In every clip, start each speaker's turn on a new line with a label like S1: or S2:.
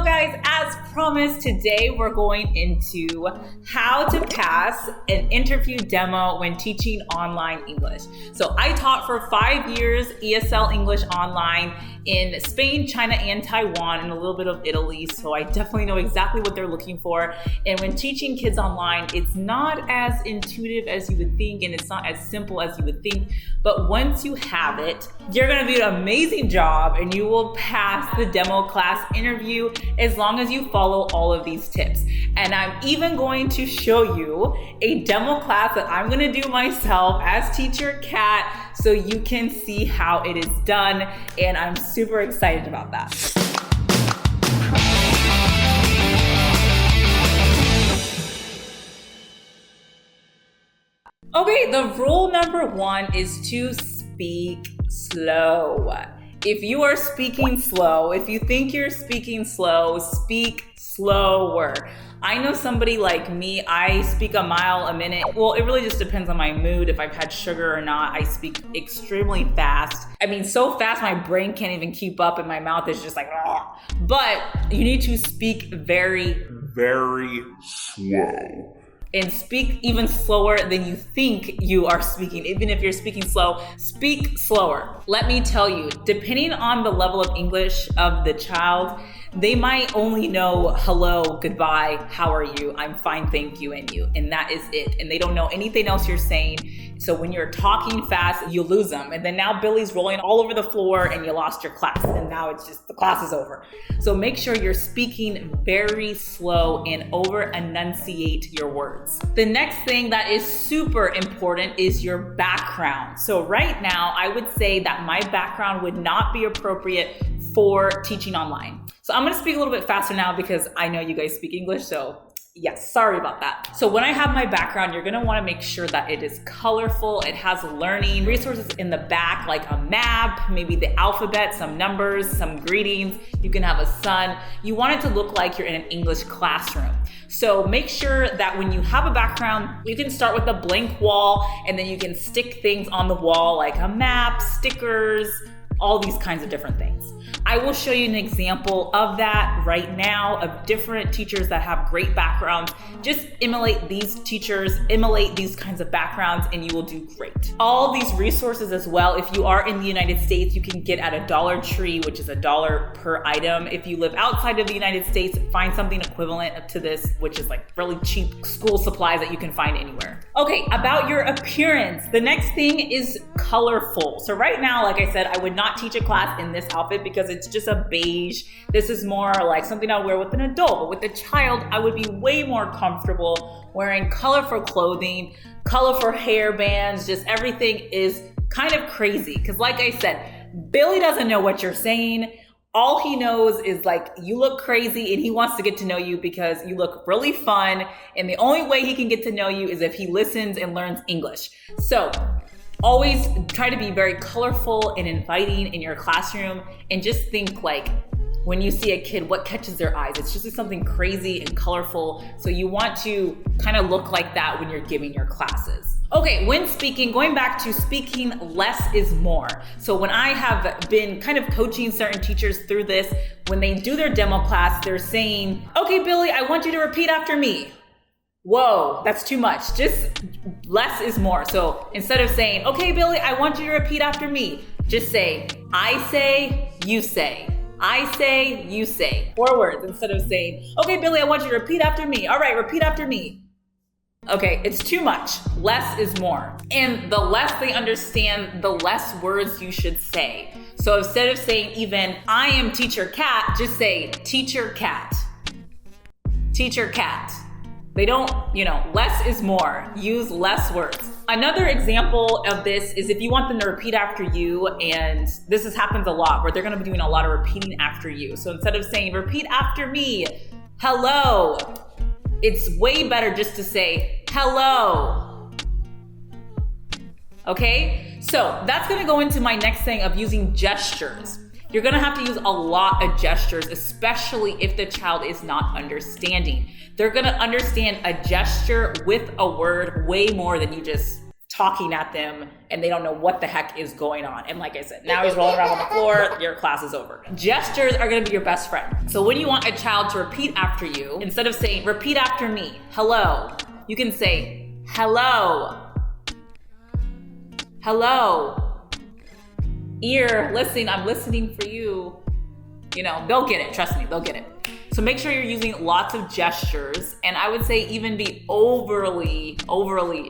S1: guys, as promised, today we're going into how to pass an interview demo when teaching online English. So I taught for 5 years ESL English online in Spain, China, and Taiwan, and a little bit of Italy. So I definitely know exactly what they're looking for. And when teaching kids online, it's not as intuitive as you would think, and it's not as simple as you would think. But once you have it, you're gonna do an amazing job and you will pass the demo class interview as long as you follow all of these tips. And I'm even going to show you a demo class that I'm gonna do myself as Teacher Kat so you can see how it is done. And I'm super excited about that. Okay, the rule number 1 is to speak slow. If you are speaking slow, if you think you're speaking slow, speak slower. I know somebody like me, I speak a mile a minute. Well, it really just depends on my mood. If I've had sugar or not, I speak extremely fast. I mean, so fast my brain can't even keep up and my mouth is just like, ugh. But you need to speak very, very slow. And speak even slower than you think you are speaking. Even if you're speaking slow, speak slower. Let me tell you, depending on the level of English of the child, they might only know hello, goodbye, how are you, I'm fine, thank you, and you. And that is it. And they don't know anything else you're saying. So when you're talking fast, you lose them. And then now Billy's rolling all over the floor and you lost your class. And now it's just, the class is over. So make sure you're speaking very slow and over enunciate your words. The next thing that is super important is your background. So right now, I would say that my background would not be appropriate for teaching online. So I'm gonna speak a little bit faster now because I know you guys speak English, so yes, sorry about that. So when I have my background, you're gonna wanna make sure that it is colorful, it has learning resources in the back, like a map, maybe the alphabet, some numbers, some greetings. You can have a sun. You want it to look like you're in an English classroom. So make sure that when you have a background, you can start with a blank wall and then you can stick things on the wall like a map, stickers, all these kinds of different things. I will show you an example of that right now of different teachers that have great backgrounds. Just emulate these teachers, emulate these kinds of backgrounds, and you will do great. All these resources as well, if you are in the United States, you can get at a Dollar Tree, which is $1 per item. If you live outside of the United States, find something equivalent to this, which is like really cheap school supplies that you can find anywhere. Okay, about your appearance. The next thing is colorful. So right now, like I said, I would not teach a class in this outfit because it's just a beige. This is more like something I'll wear with an adult, but with a child, I would be way more comfortable wearing colorful clothing, colorful hair bands, just everything is kind of crazy. Because like I said, Billy doesn't know what you're saying. All he knows is like, you look crazy and he wants to get to know you because you look really fun. And the only way he can get to know you is if he listens and learns English. So always try to be very colorful and inviting in your classroom and just think like when you see a kid, what catches their eyes? It's just something crazy and colorful. So you want to kind of look like that when you're giving your classes. Okay, when speaking, going back to speaking less is more. So when I have been kind of coaching certain teachers through this, when they do their demo class, they're saying, okay, Billy, I want you to repeat after me. Whoa, that's too much. Just less is more. So instead of saying, okay, Billy, I want you to repeat after me, just say, I say, you say. I say, you say. 4 words instead of saying, okay, Billy, I want you to repeat after me. All right, repeat after me. Okay, it's too much. Less is more. And the less they understand, the less words you should say. So instead of saying even, I am Teacher Kat, just say, Teacher Kat. Teacher Kat. They don't, less is more. Use less words. Another example of this is if you want them to repeat after you, and this happens a lot, where they're gonna be doing a lot of repeating after you. So instead of saying, repeat after me, hello, it's way better just to say, hello. Okay? So that's gonna go into my next thing of using gestures. You're gonna have to use a lot of gestures, especially if the child is not understanding. They're gonna understand a gesture with a word way more than you just talking at them and they don't know what the heck is going on. And like I said, now he's rolling around on the floor, your class is over. Gestures are gonna be your best friend. So when you want a child to repeat after you, instead of saying, repeat after me, hello, you can say, hello, hello, ear, listen, I'm listening for you. You know, they'll get it, trust me, they'll get it. So make sure you're using lots of gestures, and I would say even be overly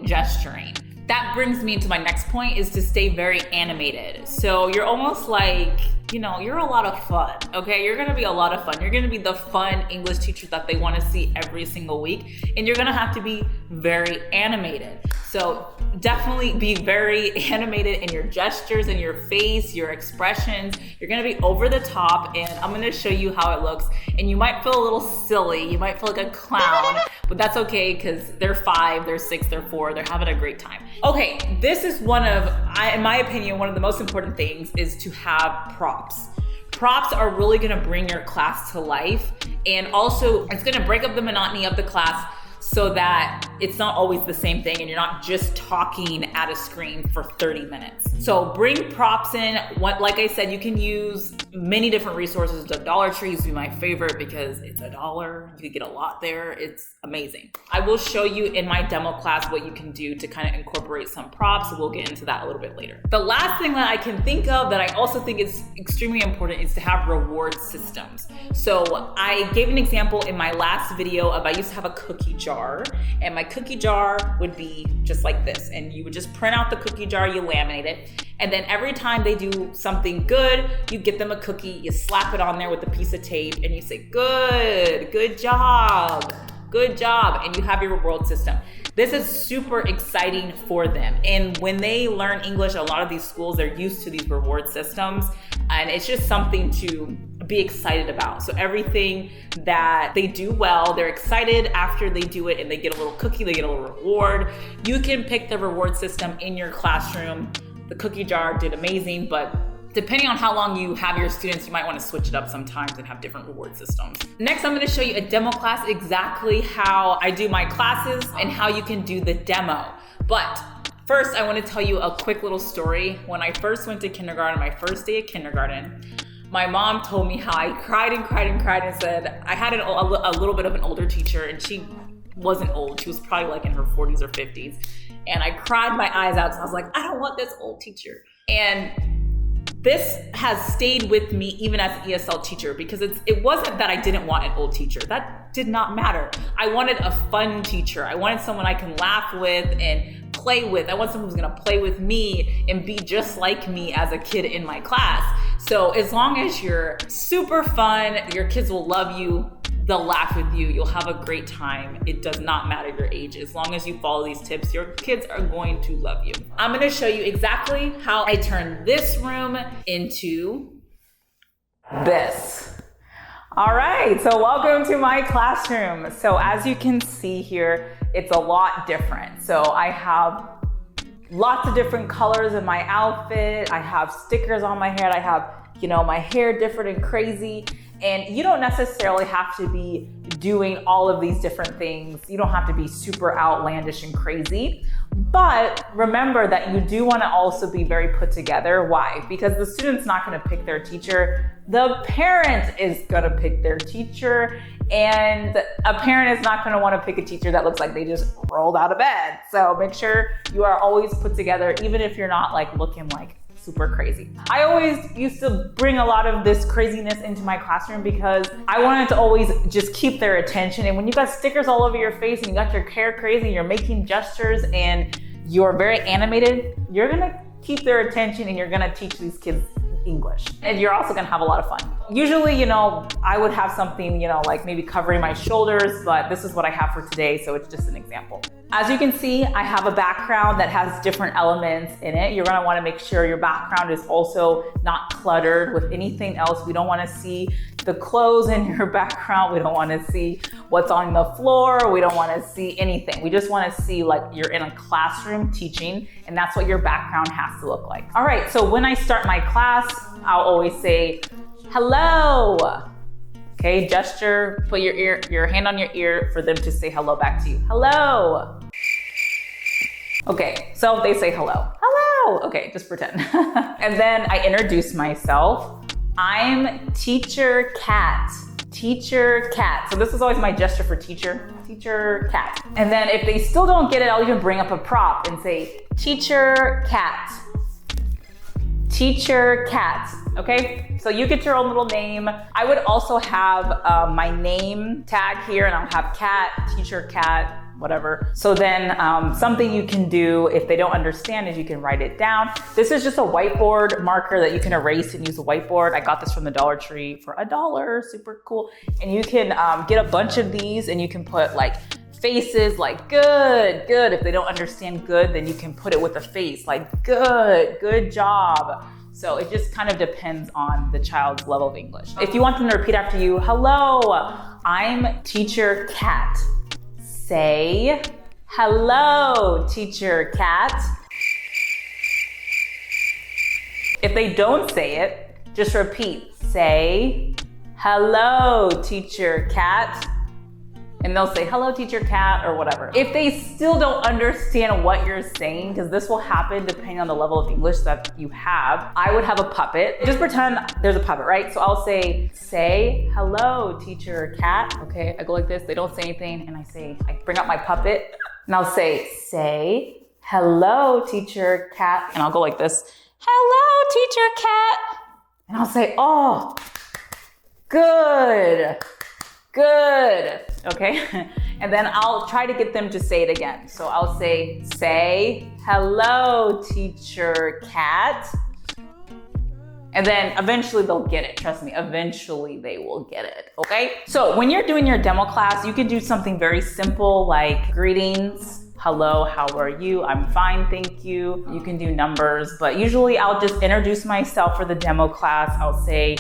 S1: gesturing. That brings me to my next point, is to stay very animated. So you're almost like, you know, you're a lot of fun, okay? You're gonna be a lot of fun. You're gonna be the fun English teacher that they wanna see every single week, and you're gonna have to be very animated. So definitely be very animated in your gestures and your face, your expressions. You're gonna be over the top, and I'm gonna show you how it looks. And you might feel a little silly, you might feel like a clown, but that's okay, because they're 5, they're 6, they're 4, they're having a great time. Okay, this is one of, in my opinion, one of the most important things is to have props. Props are really gonna bring your class to life, and also it's gonna break up the monotony of the class so that it's not always the same thing and you're not just talking at a screen for 30 minutes. So bring props in. Like I said, you can use many different resources. The Dollar Tree used to be my favorite because it's $1. You can get a lot there. It's amazing. I will show you in my demo class what you can do to kind of incorporate some props. We'll get into that a little bit later. The last thing that I can think of that I also think is extremely important is to have reward systems. So I gave an example in my last video of, I used to have a cookie jar, and my cookie jar would be just like this, and you would just print out the cookie jar, you laminate it, and then every time they do something good, you get them a cookie, you slap it on there with a piece of tape, and you say, good job, and you have your reward system. This is super exciting for them. And when they learn English, a lot of these schools, they're used to these reward systems, and it's just something to be excited about. So everything that they do well, they're excited after they do it, and they get a little cookie, they get a little reward. You can pick the reward system in your classroom. The cookie jar did amazing, but depending on how long you have your students, you might want to switch it up sometimes and have different reward systems. Next, I'm going to show you a demo class, exactly how I do my classes and how you can do the demo. But first, I want to tell you a quick little story. When I first went to kindergarten, my first day of kindergarten, my mom told me how I cried and said, I had a little bit of an older teacher, and she wasn't old. She was probably like in her 40s or 50s. And I cried my eyes out because I was like, I don't want this old teacher. And this has stayed with me even as an ESL teacher, because it wasn't that I didn't want an old teacher. That did not matter. I wanted a fun teacher. I wanted someone I can laugh with and play with. I want someone who's gonna play with me and be just like me as a kid in my class. So as long as you're super fun, your kids will love you, they'll laugh with you, you'll have a great time. It does not matter your age. As long as you follow these tips, your kids are going to love you. I'm gonna show you exactly how I turn this room into this. All right, so welcome to my classroom. So as you can see here, it's a lot different. So I have lots of different colors in my outfit. I have stickers on my head. I have, my hair different and crazy. And you don't necessarily have to be doing all of these different things. You don't have to be super outlandish and crazy. But remember that you do want to also be very put together. Why? Because the student's not going to pick their teacher. The parent is going to pick their teacher. And a parent is not going to want to pick a teacher that looks like they just rolled out of bed. So make sure you are always put together, even if you're not looking like super crazy. I always used to bring a lot of this craziness into my classroom because I wanted to always just keep their attention. And when you got stickers all over your face and you got your hair crazy, you're making gestures and you're very animated, you're gonna keep their attention and you're gonna teach these kids English. And you're also gonna have a lot of fun. Usually, I would have something, like maybe covering my shoulders, but this is what I have for today, so it's just an example. As you can see, I have a background that has different elements in it. You're gonna wanna make sure your background is also not cluttered with anything else. We don't wanna see the clothes in your background. We don't wanna see what's on the floor. We don't wanna see anything. We just wanna see you're in a classroom teaching, and that's what your background has to look like. All right, so when I start my class, I'll always say, hello. Okay, gesture, put your hand on your ear for them to say hello back to you. Hello. Okay, so they say hello. Hello! Okay, just pretend. And then I introduce myself. I'm Teacher Cat. Teacher Cat. So this is always my gesture for teacher. Teacher Cat. And then if they still don't get it, I'll even bring up a prop and say, Teacher Cat. Teacher Cat. Okay, so you get your own little name. I would also have my name tag here, and I'll have cat, teacher cat, whatever. So then something you can do if they don't understand is you can write it down. This is just a whiteboard marker that you can erase and use a whiteboard. I got this from the Dollar Tree for $1, super cool. And you can get a bunch of these and you can put like faces like good, good. If they don't understand good, then you can put it with a face like good, good job. So it just kind of depends on the child's level of English. If you want them to repeat after you, hello, I'm Teacher Cat. Say, hello, Teacher Cat. If they don't say it, just repeat. Say, hello, Teacher Cat. And they'll say, hello, Teacher Cat, or whatever. If they still don't understand what you're saying, because this will happen depending on the level of English that you have, I would have a puppet. Just pretend there's a puppet, right? So I'll say, hello, Teacher Cat. Okay, I go like this, they don't say anything, and I bring up my puppet, and I'll say, hello, Teacher Cat. And I'll go like this, hello, Teacher Cat. And I'll say, oh, good. Good, okay? And then I'll try to get them to say it again. So I'll say, hello, Teacher Cat. And then eventually they'll get it, trust me, eventually they will get it, okay? So when you're doing your demo class, you can do something very simple like greetings, hello, how are you? I'm fine, thank you. You can do numbers, but usually I'll just introduce myself for the demo class. I'll say,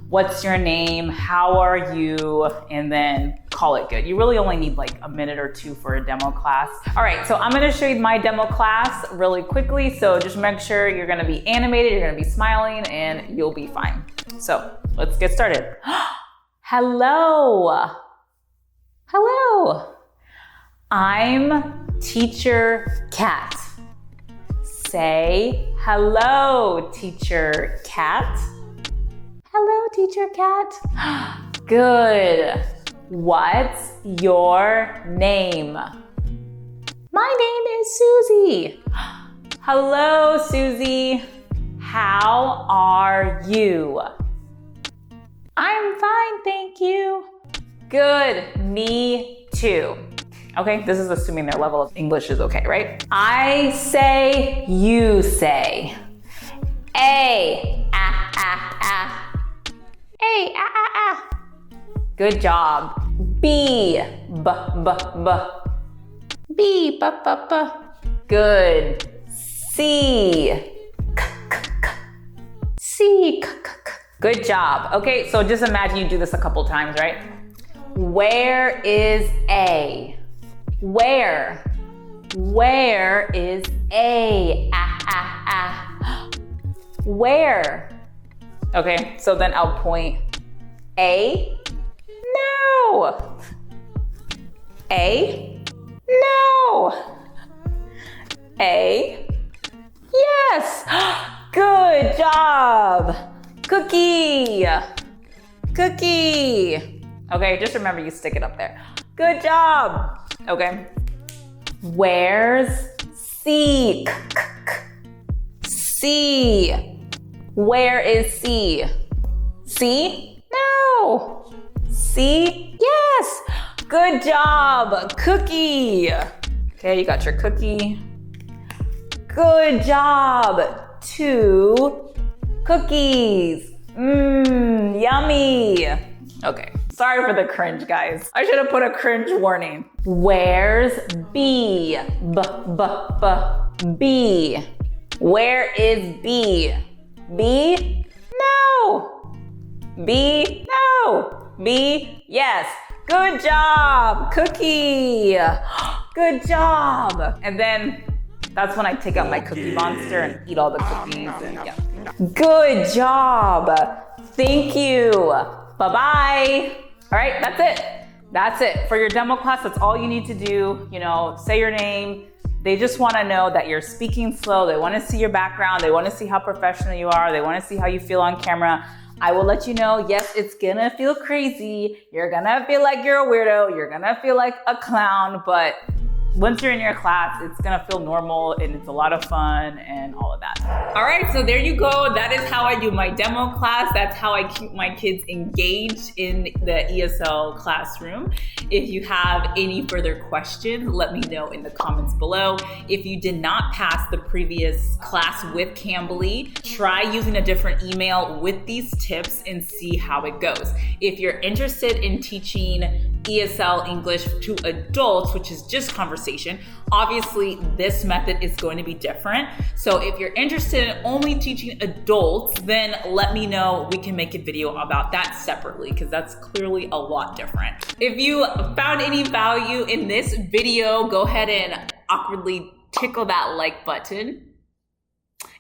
S1: what's your name? How are you? And then call it good. You really only need like a minute or two for a demo class. All right, so I'm gonna show you my demo class really quickly. So just make sure you're gonna be animated, you're gonna be smiling, and you'll be fine. So let's get started. Hello. Hello. I'm Teacher Cat. Say hello, Teacher Cat. Hello, Teacher Cat. Good. What's your name? My name is Susie. Hello, Susie. How are you? I'm fine, thank you. Good, me too. Okay, this is assuming their level of English is okay, right? I say, you say. A, ah, ah, ah. A, ah, ah, ah. Good job. B, b, b, b. B, b, b, b. Good. C, k, k, k. C, k, k, k. Good job. Okay, so just imagine you do this a couple times, right? Where is A? Where? Where is A? Ah, ah, ah. Where? Okay, so then I'll point A. No. A. No. A. Yes. Good job. Cookie. Cookie. Okay, just remember you stick it up there. Good job. Okay. Where's C? C. Where is C? C? No. C? Yes. Good job. Cookie. Okay, you got your cookie. Good job. 2 cookies. Mmm, yummy. Okay, sorry for the cringe, guys. I should have put a cringe warning. Where's B? B, B, B, B. Where is B? B? No. B? No. B? Yes. Good job, Cookie. Good job. And then that's when I take out my Cookie Monster and eat all the cookies. And yeah. Good job. Thank you. Bye-bye. All right, that's it. That's it. For your demo class, that's all you need to do. You know, say your name, They just want to know that you're speaking slow. They want to see your background. They want to see how professional you are. They want to see how you feel on camera. I will let you know, yes, it's gonna feel crazy. You're gonna feel like you're a weirdo. You're gonna feel like a clown, but once you're in your class, it's gonna feel normal and it's a lot of fun and all of that. All right, so there you go. That is how I do my demo class. That's how I keep my kids engaged in the ESL classroom. If you have any further questions, let me know in the comments below. If you did not pass the previous class with Cambly, try using a different email with these tips and see how it goes. If you're interested in teaching ESL English to adults, which is just conversation, obviously this method is going to be different. So if you're interested in only teaching adults, then let me know. We can make a video about that separately because that's clearly a lot different. If you found any value in this video, go ahead and awkwardly tickle that like button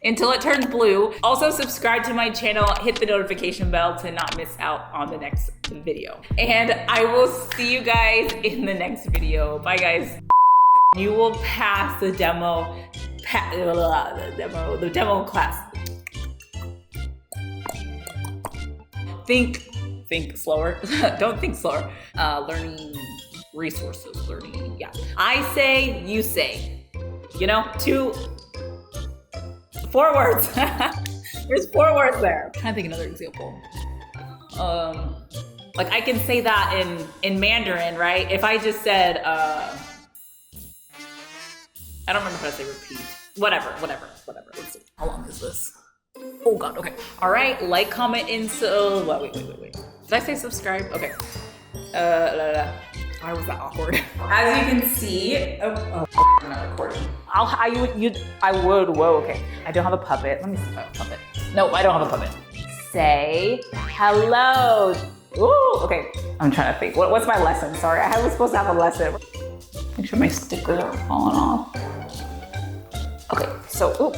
S1: until it turns blue. Also subscribe to my channel, hit the notification bell to not miss out on the next video. And I will see you guys in the next video. Bye guys. You will pass the demo class. Think slower. Don't think slower. Learning resources, yeah. I say, you say. You know, 4 words. There's 4 words there. I'm trying to think another example. Like I can say that in Mandarin, right? If I just said, I don't remember how to say repeat. Whatever. Let's see. How long is this? Oh God, okay. All right, like, comment, wait. Did I say subscribe? Okay. Why was that awkward? As you can see, I'm not recording. Whoa, okay. I don't have a puppet. Let me see if I have a puppet. No, I don't have a puppet. Say hello. Ooh, okay. I'm trying to think. What's my lesson? Sorry, I was supposed to have a lesson. Make sure my stickers are falling off. Okay, so,